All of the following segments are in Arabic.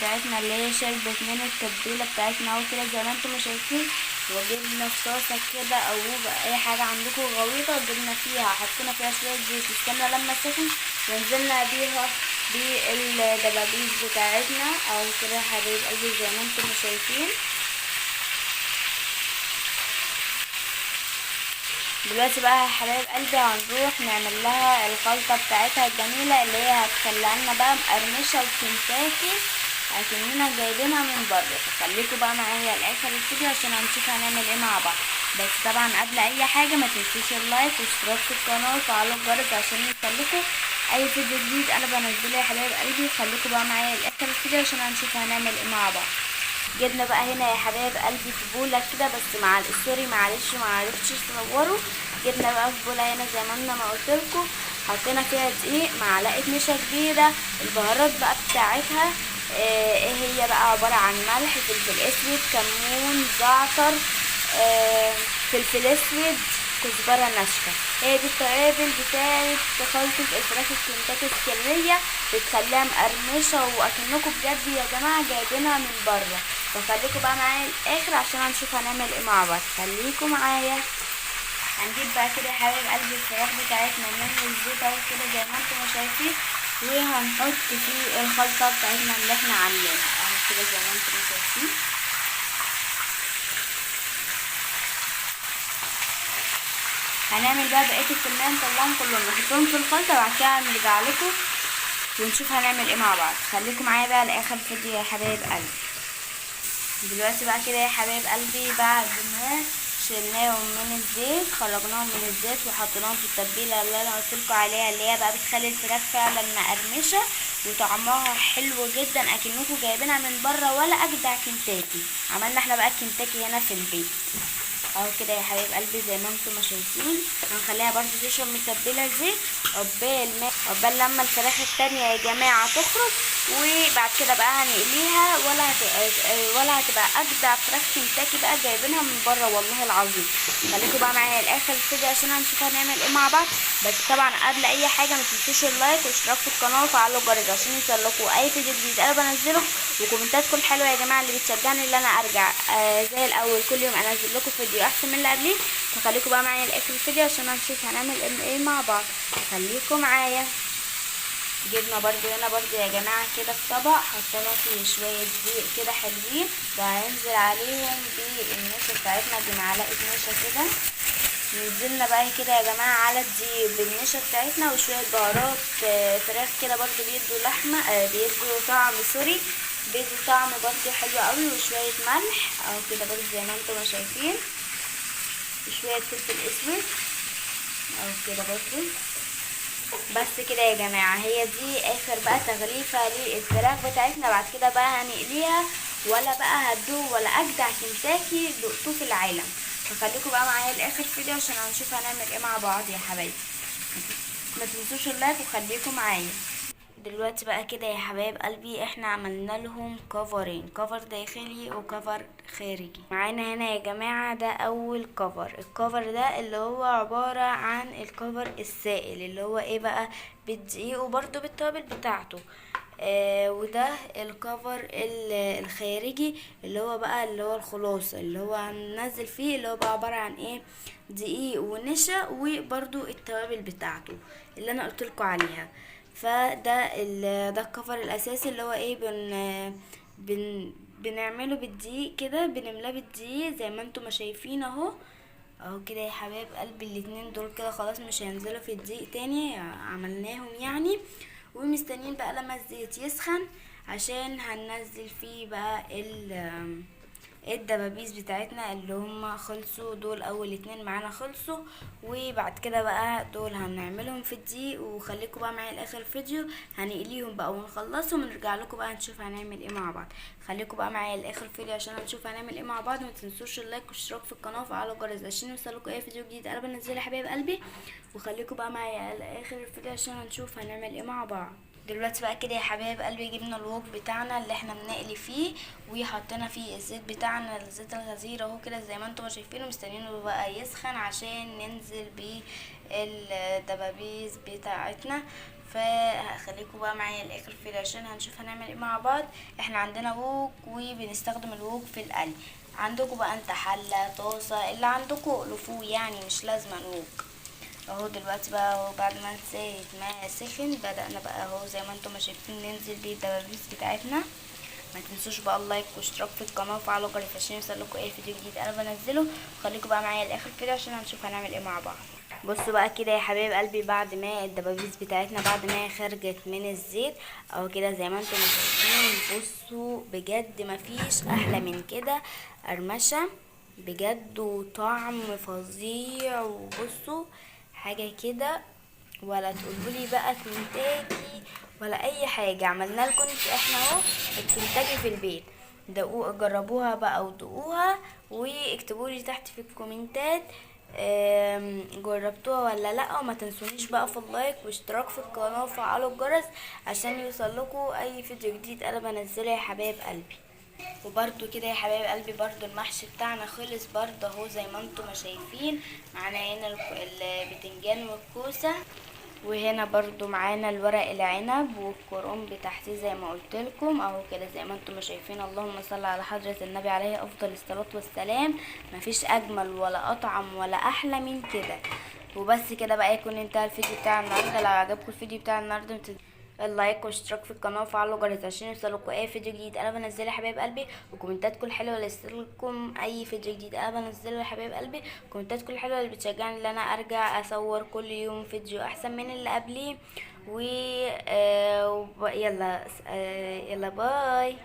بتاعتنا اللي هي شربت من التتبيله بتاعتنا اهو كده زي ما انتم شايفين. وجبنا في طاسه كده او اي حاجه عندكم غويطه، وجبنا فيها حطينا فيها شويه زيت، استنى لما سخن ونزلنا بيها بالدبابيس بتاعتنا او كده يا حبايب قلبي زي ما انتم شايفين. دلوقتي بقى يا حبايب قلبي هنروح نعمل لها الخلطه بتاعتها الجميله اللي هي هتخلي لنا بقى مقرمشه وكنتاكي اكننا جايبينها من بره. فخليكم بقى معايا لاخر الفيديو عشان هنشوف هنعمل ايه مع بعض. بس طبعا قبل اي حاجه ما تنسوش اللايك واشتراك في القناه وفعلوا الجرس عشان يوصلكوا اي فيديو جديد انا بنزله يا حبايب قلبي. خليكم بقى معايا لاخر الفيديو عشان هنشوف هنعمل ايه مع بعض. جبنا بقى هنا يا حبايب قلبي في بوله كده، بس مع سوري معلش ما عرفتش تصوروا. جبنا بقى في بوله هنا زي ما انا ما قلت لكم، حطينا فيها دقيق، معلقه نشا كبيره، البهارات بقى بتاعتها ايه هي بقى عباره عن ملح، فلفل اسود، كمون، زعتر، فلفل اسود، كزبره ناشفه. هي دي التوابل بتاعت خلطه الفراخ الكنتاكي السريه، بتخليها مقرمشه واكنكم بجد يا جماعه جايبينها من بره. فخليكم بقى معايا الاخر عشان هنشوف هنعمل ايه مع بعض. خليكم معايا. هنجيب بقى كده يا حبايب قلبي الفراخ بتاعتنا من الزيت اهو كده زي ما انتم شايفين، وهنحط فيه الخلطه بتاعتنا اللي احنا عاملينها اهو كده زي ما انتم شايفين. هنعمل بقى بقيه الكميه، نطلعهم كلهم نحطهم في الخلطه وبعد كده نرجع لكم ونشوف هنعمل ايه مع بعض. خليكم معايا بقى لاخر الفيديو يا حبايب قلبي. دلوقتي بقى كده يا حبايب قلبي بعد ما شلناهم من الزيت، خرجناهم من الزيت وحطيناهم في التتبيله اللي انا قلتلكوا عليها، اللي هي بقى بتخلي الفراخ فعلا مقرمشه وطعمها حلو جدا اكنكوا جايبينها من بره ولا اجدع كنتاكي. عملنا احنا بقى الكنتاكي هنا في البيت اهو كده يا حبايب قلبي زي ما انتم ما شايفين. هنخليها برضو تشرب من التتبيله دي عقبال لما الفراخ التانية يا جماعه تخرج، وبعد كده بقى هنقليها ولا هتبقى اجدع فراخ كنتاكي بقى جايبينها من بره والله العظيم. خليكم بقى معايا الاخر الفيديو عشان هنشوف هنعمل ايه مع بعض. بس طبعا قبل اي حاجه ما تنسوش اللايك والاشتراك في القناه وفعلوا الجرس عشان يوصلكوا اي فيديو جديد انا بنزله، وكومنتاتكم الحلوه يا جماعه اللي بتشجعني ان انا ارجع زي الاول كل يوم انزل لكم فيديو احسن من اللي قبليه. فخليكم بقى معايا لاخر الفيديو عشان هنشوف هنعمل ايه مع بعض. خليكم معايا. جبنا برضو هنا برضو يا جماعه كده في طبق، حطينا فيه شويه دقيق كده حلوين، وهننزل عليهم بالنشا بتاعتنا بمعلقه نشا كده. نزلنا بقى كده يا جماعه على الدقيق بالنشا بتاعتنا وشويه بهارات فراخ كده برضو بيدوا لحمه بيدوا طعم سوري، بيدوا طعم برضو حلو قوي، وشويه ملح اهو كده برضو زي ما انتم شايفين، وشويه فلفل اسود اهو كده برضو. بس كده يا جماعه هي دي اخر بقى تغليفه للفراخ بتاعتنا. بعد كده بقى هنقليها ولا بقى هتدوق ولا اجدع كنتاكي دقتوه في العالم. فخليكم بقى معايا لاخر فيديو عشان هنشوف هنعمل ايه مع بعض يا حبايبي. ما تنسوش اللايك وخليكم معايا. دلوقتي بقى كده يا حبايب قلبي احنا عملنا لهم كفرين، كفر داخلي وكفر خارجي. معانا هنا يا جماعة ده اول كفر. الكفر ده اللي هو عبارة عن الكفر السائل اللي هو ايه بقى بالدقيق وبرده بالتوابل بتاعته. وده الكفر الخارجي اللي هو بقى اللي هو الخلاصة اللي هو هننزل فيه، اللي هو بقى عبارة عن ايه دقيق ونشا وبرده التوابل بتاعته اللي انا قلتلكوا عليها. فده ده الكفر الاساسي اللي هو ايه بنعمله بالدقيق كده، بنملاه بالدقيق زي ما انتم ما شايفين اهو كده يا حبايب قلبي. الاتنين دول كده خلاص مش هينزلوا في الدقيق تاني، عملناهم يعني، ومستنيين بقى لما الزيت يسخن عشان هننزل فيه بقى الدبابيس بتاعتنا اللي هم خلصوا دول، اول اتنين معانا خلصوا، وبعد كده بقى دول هنعملهم في الدقيق. وخليكم بقى معايا لاخر الفيديو هنقليهم بقى ونخلصهم ونرجع لكم بقى نشوف هنعمل ايه مع بعض. خليكم بقى معايا لاخر الفيديو عشان هنشوف هنعمل ايه مع بعض. ما تنسوش اللايك والاشتراك في القناه وفعلوا الجرس عشان يوصلكوا اي فيديو جديد انا بنزله يا حبايب قلبي. وخليكم بقى معايا لاخر الفيديو عشان هنشوف هنعمل ايه مع بعض. دلوقتي بقى كده يا حبايب قلبي جبنا الوok بتاعنا اللي احنا بنقلي فيه وحطينا فيه الزيت بتاعنا، الزيت الغزير اهو كده زي ما انتم شايفينه، مستنيينه بقى يسخن عشان ننزل بيه الدبابيس بتاعتنا. فخليكم بقى معايا الاخر في عشان هنشوف هنعمل ايه مع بعض. احنا عندنا ووك وبنستخدم الووك في القلي. عندكم بقى انت حله طاسه اللي عندكم اقلفوه، يعني مش لازم ووك. اهو دلوقتي بقى اهو بعد ما نسيت ما سخن بدأنا بقى اهو زي ما انتم ما شايفين ننزل بيه الدبابيس بتاعتنا. ما تنسوش بقى اللايك واشتراك في القناه وفعلوا الجرس عشان يوصلكوا اي فيديو جديد انا بنزله. خليكم بقى معايا الاخر كده عشان هنشوف هنعمل ايه مع بعض. بصوا بقى كده يا حبايب قلبي، بعد ما الدبابيس بتاعتنا بعد ما خرجت من الزيت او كده زي ما انتم شايفين، بصوا بجد مفيش احلى من كده قرمشه بجد وطعم فظيع. وبصوا حاجه كده، ولا تقولولي بقى كنتاكي ولا اي حاجه، عملنا لكم احنا اهو الكنتاكي في البيت. دقوها جربوها بقى ودقوها واكتبوا لي تحت في الكومنتات جربتوها ولا لا. وما تنسونيش بقى في اللايك واشتراك في القناه وفعلوا الجرس عشان يوصلكم اي فيديو جديد انا بنزله يا حبايب قلبي. وبرده كده يا حبايب قلبي برده المحشي بتاعنا خلص برده اهو زي ما انتم ما شايفين. معانا هنا البتنجان والكوسه، وهنا برضو معانا الورق العنب والكرنب تحتيه زي ما قلت لكم اهو كده زي ما انتم ما شايفين. اللهم صل على حضرة النبي عليه افضل الصلاة والسلام. مفيش اجمل ولا اطعم ولا احلى من كده. وبس كده بقى يكون انتهى الفيديو بتاع النهارده. لو عجبكم الفيديو بتاع النهارده اللايك واشتراك في القناه وفعلوا الجرس عشان يوصلكوا اي فيديو جديد انا بنزله يا حبايب قلبي. وكومنتاتكم الحلوه اللي يوصلكم اي فيديو جديد انا بنزله يا حبايب قلبي. كومنتاتكم الحلوه اللي بتشجعني ان انا ارجع اصور كل يوم فيديو احسن من اللي قبليه. و يلا يلا باي.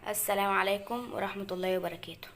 السلام عليكم ورحمه الله وبركاته.